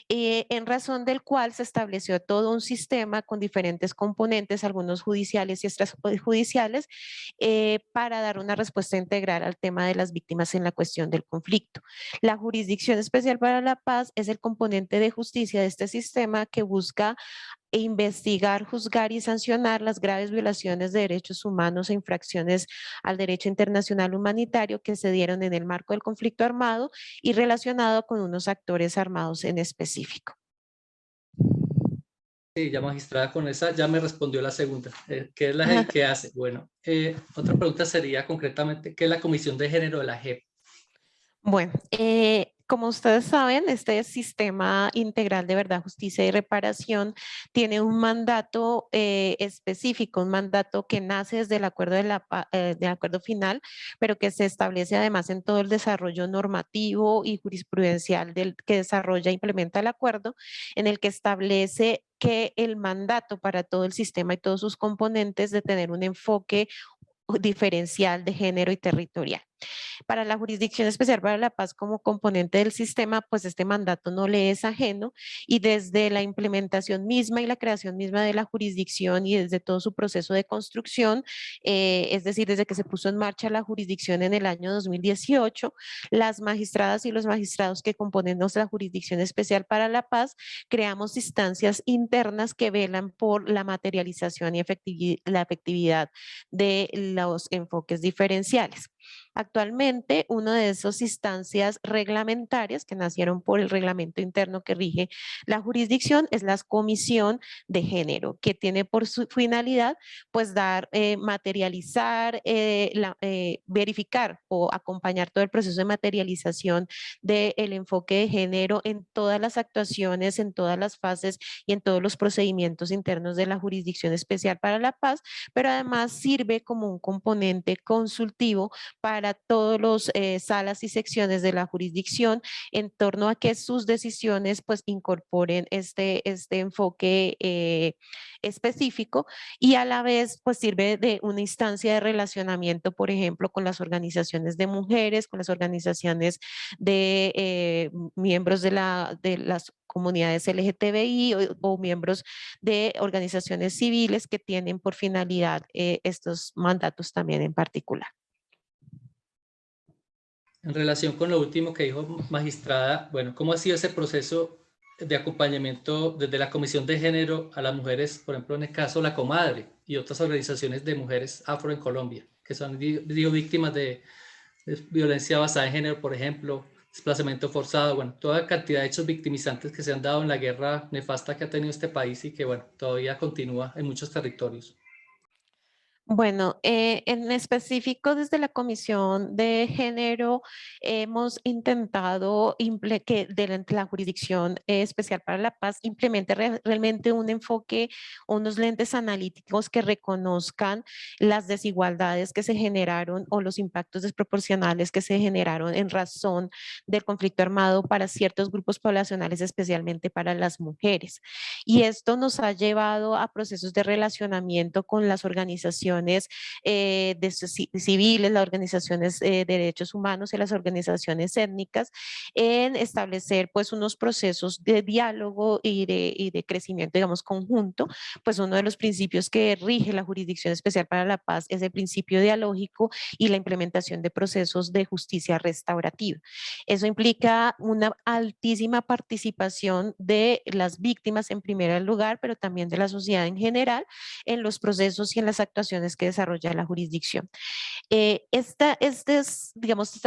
en razón del cual se estableció todo un sistema con diferentes componentes, algunos judiciales y extrajudiciales, para dar una respuesta integral al tema de las víctimas en la cuestión del conflicto. La Jurisdicción Especial para la Paz es el componente de justicia de este sistema que busca investigar, juzgar y sancionar las graves violaciones de derechos humanos e infracciones al derecho internacional humanitario que se dieron en el marco del conflicto armado y relacionado con unos actores armados en específico. Sí, ya magistrada, con esa ya me respondió la segunda. ¿Qué es la JEP y qué hace? Bueno, otra pregunta sería concretamente, ¿qué es la Comisión de Género de la JEP? Bueno, Como ustedes saben, este sistema integral de verdad, justicia y reparación tiene un mandato específico, un mandato que nace desde el acuerdo, del acuerdo final, pero que se establece además en todo el desarrollo normativo y jurisprudencial que desarrolla e implementa el acuerdo, en el que establece que el mandato para todo el sistema y todos sus componentes de tener un enfoque diferencial de género y territorial. Para la Jurisdicción Especial para la Paz como componente del sistema, pues este mandato no le es ajeno y desde la implementación misma y la creación misma de la jurisdicción y desde todo su proceso de construcción, es decir, desde que se puso en marcha la jurisdicción en el año 2018, las magistradas y los magistrados que componen nuestra Jurisdicción Especial para la Paz, creamos instancias internas que velan por la materialización y la efectividad de los enfoques diferenciales. Actualmente, una de esas instancias reglamentarias que nacieron por el reglamento interno que rige la jurisdicción es la Comisión de Género, que tiene por su finalidad, pues, materializar, verificar o acompañar todo el proceso de materialización del enfoque de género en todas las actuaciones, en todas las fases y en todos los procedimientos internos de la Jurisdicción Especial para la Paz, pero además sirve como un componente consultivo para todos los salas y secciones de la jurisdicción en torno a que sus decisiones pues incorporen este enfoque específico y a la vez pues sirve de una instancia de relacionamiento, por ejemplo, con las organizaciones de mujeres, con las organizaciones de miembros de las comunidades LGTBI o miembros de organizaciones civiles que tienen por finalidad estos mandatos también en particular. En relación con lo último que dijo magistrada, bueno, ¿cómo ha sido ese proceso de acompañamiento desde la Comisión de Género a las mujeres, por ejemplo, en el caso La Comadre y otras organizaciones de mujeres afro en Colombia, que son víctimas de violencia basada en género, por ejemplo, desplazamiento forzado, bueno, toda cantidad de hechos victimizantes que se han dado en la guerra nefasta que ha tenido este país y que, bueno, todavía continúa en muchos territorios? Bueno, en específico desde la Comisión de Género hemos intentado que la Jurisdicción Especial para la Paz implemente realmente un enfoque, unos lentes analíticos que reconozcan las desigualdades que se generaron o los impactos desproporcionales que se generaron en razón del conflicto armado para ciertos grupos poblacionales, especialmente para las mujeres. Y esto nos ha llevado a procesos de relacionamiento con las organizaciones civiles, las organizaciones de derechos humanos y las organizaciones étnicas en establecer pues unos procesos de diálogo y de crecimiento, digamos, conjunto. Pues uno de los principios que rige la Jurisdicción Especial para la Paz es el principio dialógico y la implementación de procesos de justicia restaurativa. Eso implica una altísima participación de las víctimas en primer lugar, pero también de la sociedad en general en los procesos y en las actuaciones que desarrolla la jurisdicción. Esta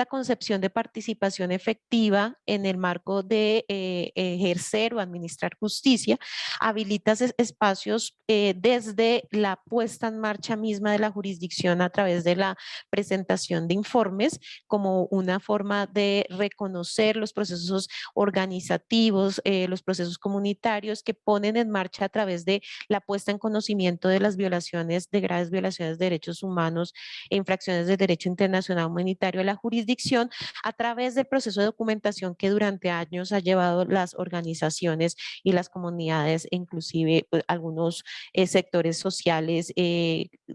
concepción de participación efectiva en el marco de ejercer o administrar justicia habilita espacios desde la puesta en marcha misma de la jurisdicción a través de la presentación de informes como una forma de reconocer los procesos organizativos, los procesos comunitarios que ponen en marcha a través de la puesta en conocimiento de las violaciones, de graves violaciones de derechos humanos e infracciones del derecho internacional humanitario de la jurisdicción a través del proceso de documentación que durante años ha llevado las organizaciones y las comunidades, inclusive pues, algunos sectores sociales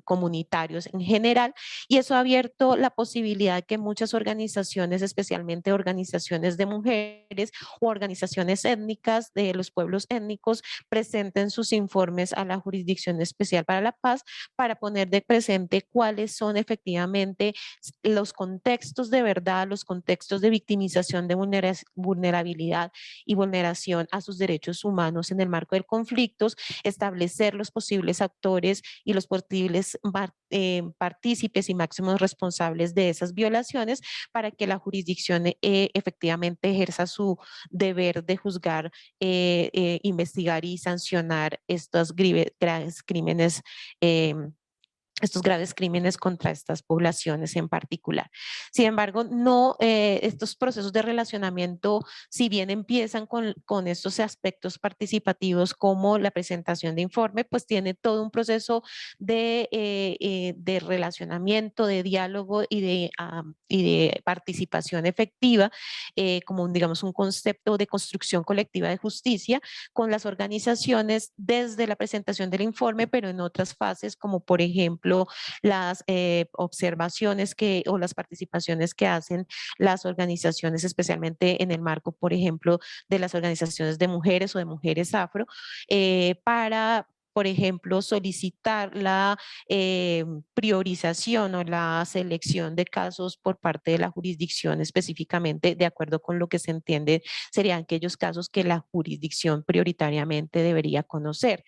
comunitarios en general, y eso ha abierto la posibilidad de que muchas organizaciones, especialmente organizaciones de mujeres o organizaciones étnicas de los pueblos étnicos, presenten sus informes a la Jurisdicción Especial para la Paz para poner de presente cuáles son efectivamente los contextos de verdad, los contextos de victimización de vulnerabilidad y vulneración a sus derechos humanos en el marco de conflictos, establecer los posibles actores y los posibles partícipes y máximos responsables de esas violaciones para que la jurisdicción efectivamente ejerza su deber de juzgar, investigar y sancionar estos graves crímenes estos graves crímenes contra estas poblaciones en particular. Sin embargo, no, estos procesos de relacionamiento, si bien empiezan con estos aspectos participativos como la presentación de informe, pues tiene todo un proceso de relacionamiento, de diálogo y de participación efectiva, como digamos un concepto de construcción colectiva de justicia con las organizaciones desde la presentación del informe, pero en otras fases como por ejemplo las observaciones o las participaciones que hacen las organizaciones, especialmente en el marco, por ejemplo, de las organizaciones de mujeres o de mujeres afro, para por ejemplo, solicitar la priorización o la selección de casos por parte de la jurisdicción específicamente, de acuerdo con lo que se entiende, serían aquellos casos que la jurisdicción prioritariamente debería conocer.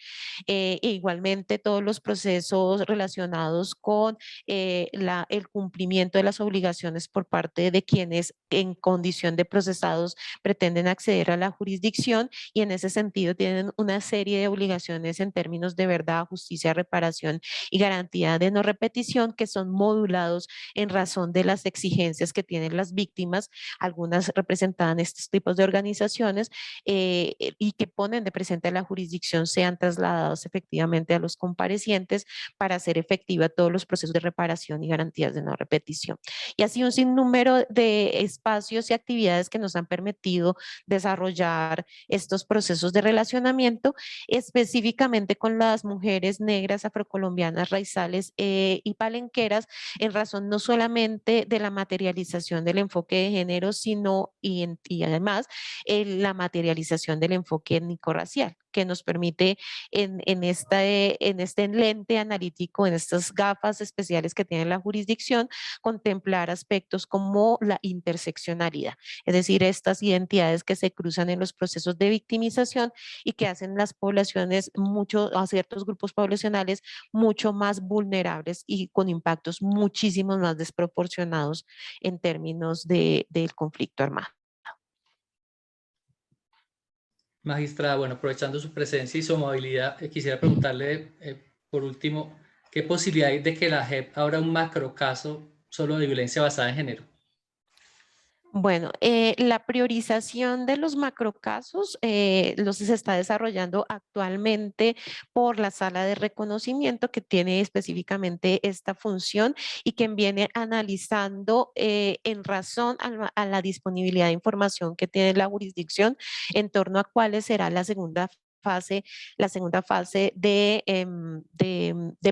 Igualmente, todos los procesos relacionados con el cumplimiento de las obligaciones por parte de quienes en condición de procesados pretenden acceder a la jurisdicción y en ese sentido tienen una serie de obligaciones en términos de verdad, justicia, reparación y garantía de no repetición que son modulados en razón de las exigencias que tienen las víctimas, algunas representadas en estos tipos de organizaciones y que ponen de presente a la jurisdicción sean trasladados efectivamente a los comparecientes para hacer efectiva todos los procesos de reparación y garantías de no repetición. Y así un sinnúmero de espacios y actividades que nos han permitido desarrollar estos procesos de relacionamiento, específicamente con las mujeres negras, afrocolombianas, raizales y palenqueras, en razón no solamente de la materialización del enfoque de género, sino y además la materialización del enfoque étnico-racial, que nos permite en este lente analítico, en estas gafas especiales que tiene la jurisdicción, contemplar aspectos como la interseccionalidad, es decir, estas identidades que se cruzan en los procesos de victimización y que hacen las poblaciones a ciertos grupos poblacionales mucho más vulnerables y con impactos muchísimo más desproporcionados en términos del conflicto armado. Magistrada, bueno, aprovechando su presencia y su amabilidad, quisiera preguntarle, por último, ¿qué posibilidad hay de que la JEP abra un macrocaso solo de violencia basada en género? Bueno, la priorización de los macrocasos se está desarrollando actualmente por la sala de reconocimiento que tiene específicamente esta función y que viene analizando en razón a la disponibilidad de información que tiene la jurisdicción en torno a cuál será la segunda fase de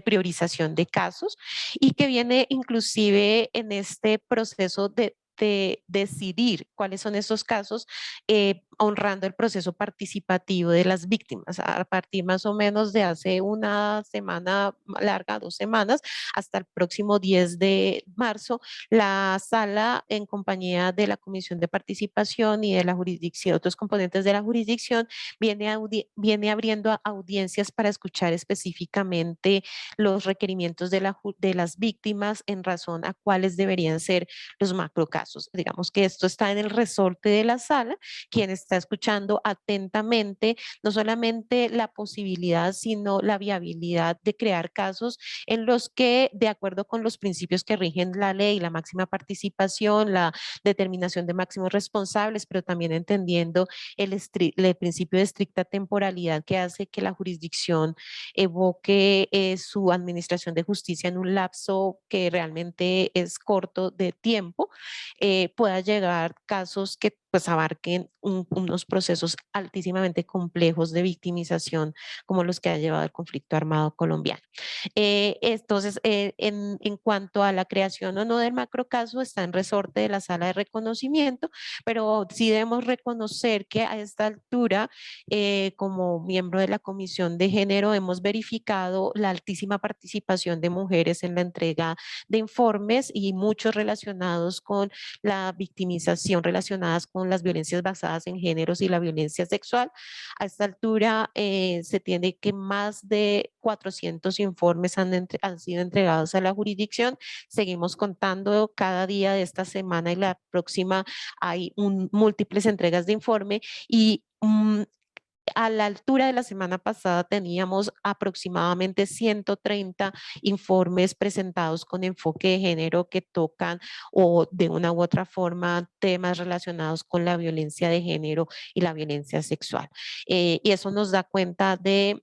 priorización de casos y que viene inclusive en este proceso de decidir cuáles son esos casos, honrando el proceso participativo de las víctimas. A partir más o menos de hace una semana larga, 2 semanas, hasta el próximo 10 de marzo, la sala en compañía de la Comisión de Participación y de la jurisdicción, otros componentes de la jurisdicción, viene abriendo audiencias para escuchar específicamente los requerimientos de las víctimas en razón a cuáles deberían ser los macrocasos. Digamos que esto está en el resorte de la sala, quien está escuchando atentamente no solamente la posibilidad, sino la viabilidad de crear casos en los que, de acuerdo con los principios que rigen la ley, la máxima participación, la determinación de máximos responsables, pero también entendiendo el principio de estricta temporalidad que hace que la jurisdicción evoque su administración de justicia en un lapso que realmente es corto de tiempo, pueda llegar casos que pues abarquen unos procesos altísimamente complejos de victimización como los que ha llevado el conflicto armado colombiano. Entonces, en cuanto a la creación o no del macrocaso, está en resorte de la sala de reconocimiento, pero sí debemos reconocer que a esta altura, como miembro de la Comisión de Género, hemos verificado la altísima participación de mujeres en la entrega de informes y muchos relacionados con la victimización, relacionadas con las violencias basadas en géneros y la violencia sexual. A esta altura se tiene que más de 400 informes han sido entregados a la jurisdicción. Seguimos contando cada día de esta semana y la próxima hay múltiples entregas de informe y a la altura de la semana pasada teníamos aproximadamente 130 informes presentados con enfoque de género que tocan o de una u otra forma temas relacionados con la violencia de género y la violencia sexual. Y eso nos da cuenta de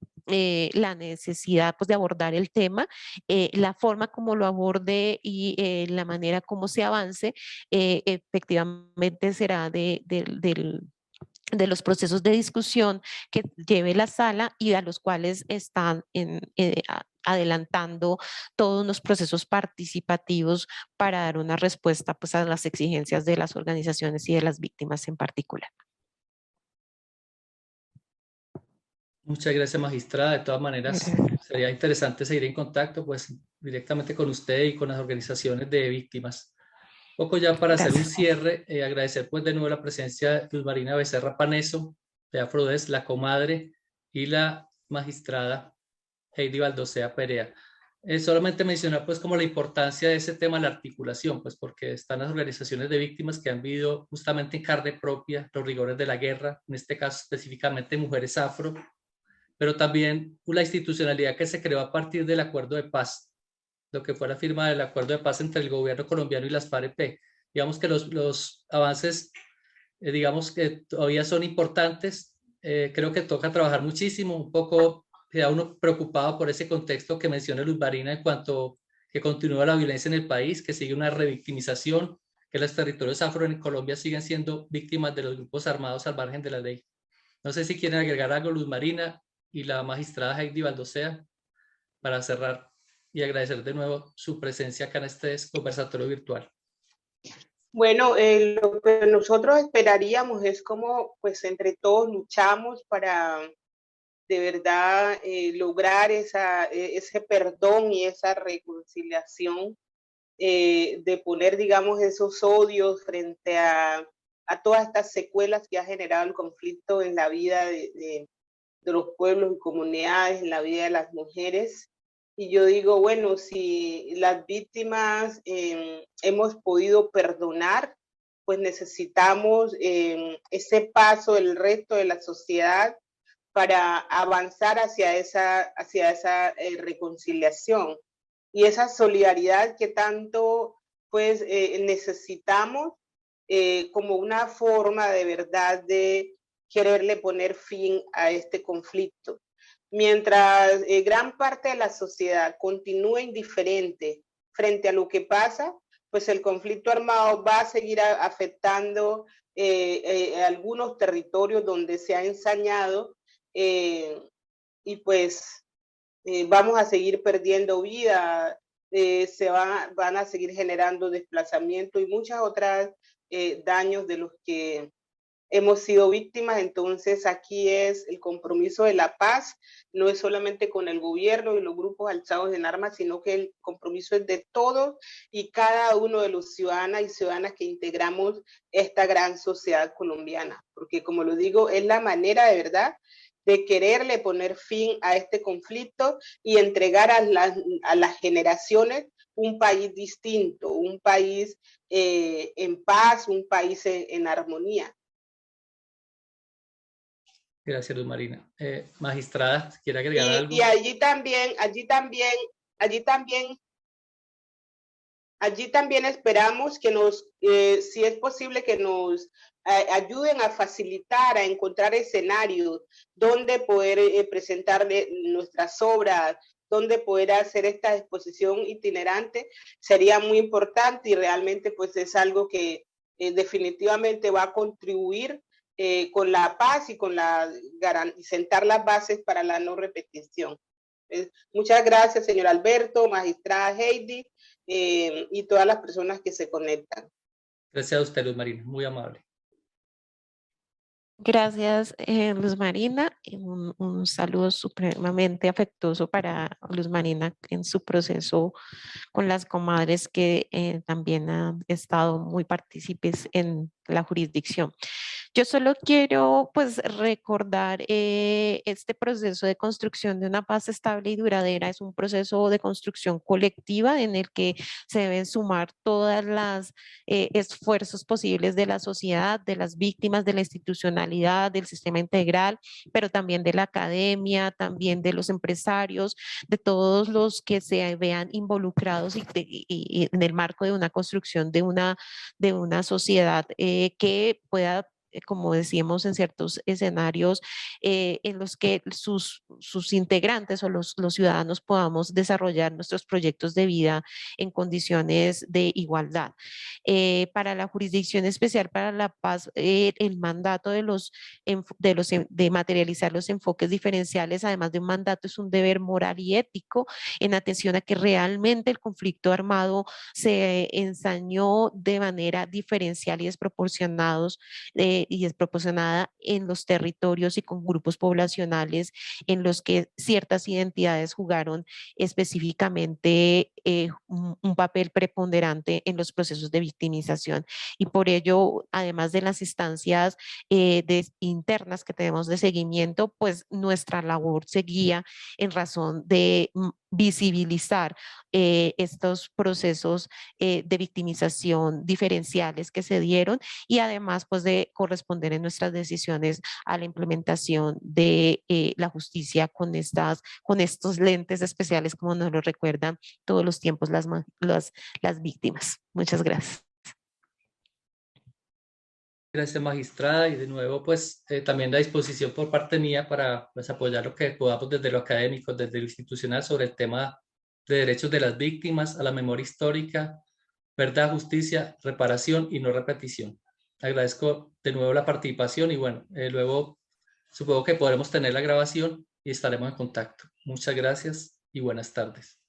la necesidad pues, de abordar el tema, la forma como lo aborde y la manera como se avance, efectivamente será de los procesos de discusión que lleve la sala y a los cuales están adelantando todos los procesos participativos para dar una respuesta pues, a las exigencias de las organizaciones y de las víctimas en particular. Muchas gracias, magistrada. De todas maneras, sería interesante seguir en contacto pues, directamente con usted y con las organizaciones de víctimas. Un poco ya para hacer un cierre, agradecer pues de nuevo la presencia de Luz Marina Becerra Paneso, de Afrodesc, la comadre, y la magistrada Heidi Baldosea Perea. Solamente mencionar pues como la importancia de ese tema, la articulación, pues porque están las organizaciones de víctimas que han vivido justamente en carne propia los rigores de la guerra, en este caso específicamente mujeres afro, pero también la institucionalidad que se creó a partir del acuerdo de paz, lo que fue la firma del acuerdo de paz entre el gobierno colombiano y las FARC-EP. Digamos que los avances, digamos que todavía son importantes. Creo que toca trabajar muchísimo, un poco queda uno preocupado por ese contexto que menciona Luz Marina en cuanto que continúa la violencia en el país, que sigue una revictimización, que los territorios afro en Colombia siguen siendo víctimas de los grupos armados al margen de la ley. No sé si quieren agregar algo Luz Marina y la magistrada Heidi Baldosea para cerrar y agradecer de nuevo su presencia acá en este conversatorio virtual. Bueno, lo que nosotros esperaríamos es como pues entre todos luchamos para de verdad lograr ese perdón y esa reconciliación, de poner digamos esos odios frente a todas estas secuelas que ha generado el conflicto en la vida de los pueblos y comunidades, en la vida de las mujeres. Y yo digo, bueno, si las víctimas hemos podido perdonar, pues necesitamos ese paso del resto de la sociedad para avanzar hacia esa reconciliación y esa solidaridad que tanto pues necesitamos como una forma de verdad de quererle poner fin a este conflicto. Mientras gran parte de la sociedad continúe indiferente frente a lo que pasa, pues el conflicto armado va a seguir afectando algunos territorios donde se ha ensañado y pues vamos a seguir perdiendo vida, van a seguir generando desplazamiento y muchas otras daños de los que hemos sido víctimas. Entonces aquí es el compromiso de la paz, no es solamente con el gobierno y los grupos alzados en armas, sino que el compromiso es de todos y cada uno de los ciudadanos y ciudadanas que integramos esta gran sociedad colombiana, porque como lo digo, es la manera de verdad de quererle poner fin a este conflicto y entregar a las generaciones un país distinto, un país en paz, un país en armonía. Gracias, Luz Marina. Magistrada, ¿quiere agregar algo? Y allí también esperamos que si es posible, que nos ayuden a facilitar, a encontrar escenarios donde poder presentar nuestras obras, donde poder hacer esta exposición itinerante, sería muy importante y realmente pues es algo que definitivamente va a contribuir con la paz y sentar las bases para la no repetición. Muchas gracias, señor Alberto, magistrada Heidi y todas las personas que se conectan. Gracias a usted, Luz Marina, muy amable. Gracias, Luz Marina. Un saludo supremamente afectuoso para Luz Marina en su proceso con las comadres que también han estado muy partícipes en la jurisdicción. Yo solo quiero pues recordar este proceso de construcción de una paz estable y duradera. Es un proceso de construcción colectiva en el que se deben sumar todas las esfuerzos posibles de la sociedad, de las víctimas, de la institucionalidad, del sistema integral, pero también de la academia, también de los empresarios, de todos los que se vean involucrados y en el marco de una construcción de una sociedad que pueda como decíamos, en ciertos escenarios en los que sus integrantes o los ciudadanos podamos desarrollar nuestros proyectos de vida en condiciones de igualdad. Para la Jurisdicción Especial para la Paz, el mandato de materializar los enfoques diferenciales, además de un mandato, es un deber moral y ético en atención a que realmente el conflicto armado se ensañó de manera diferencial y desproporcionada en los territorios y con grupos poblacionales en los que ciertas identidades jugaron específicamente un papel preponderante en los procesos de victimización. Y por ello, además de las instancias internas que tenemos de seguimiento, pues nuestra labor seguía en razón de visibilizar estos procesos de victimización diferenciales que se dieron y además pues de corresponder en nuestras decisiones a la implementación de la justicia con estos lentes especiales como nos lo recuerdan todos los tiempos las víctimas. Muchas gracias. Gracias, magistrada, y de nuevo, pues, también la disposición por parte mía para pues, apoyar lo que podamos desde lo académico, desde lo institucional, sobre el tema de derechos de las víctimas, a la memoria histórica, verdad, justicia, reparación y no repetición. Agradezco de nuevo la participación y bueno, luego supongo que podremos tener la grabación y estaremos en contacto. Muchas gracias y buenas tardes.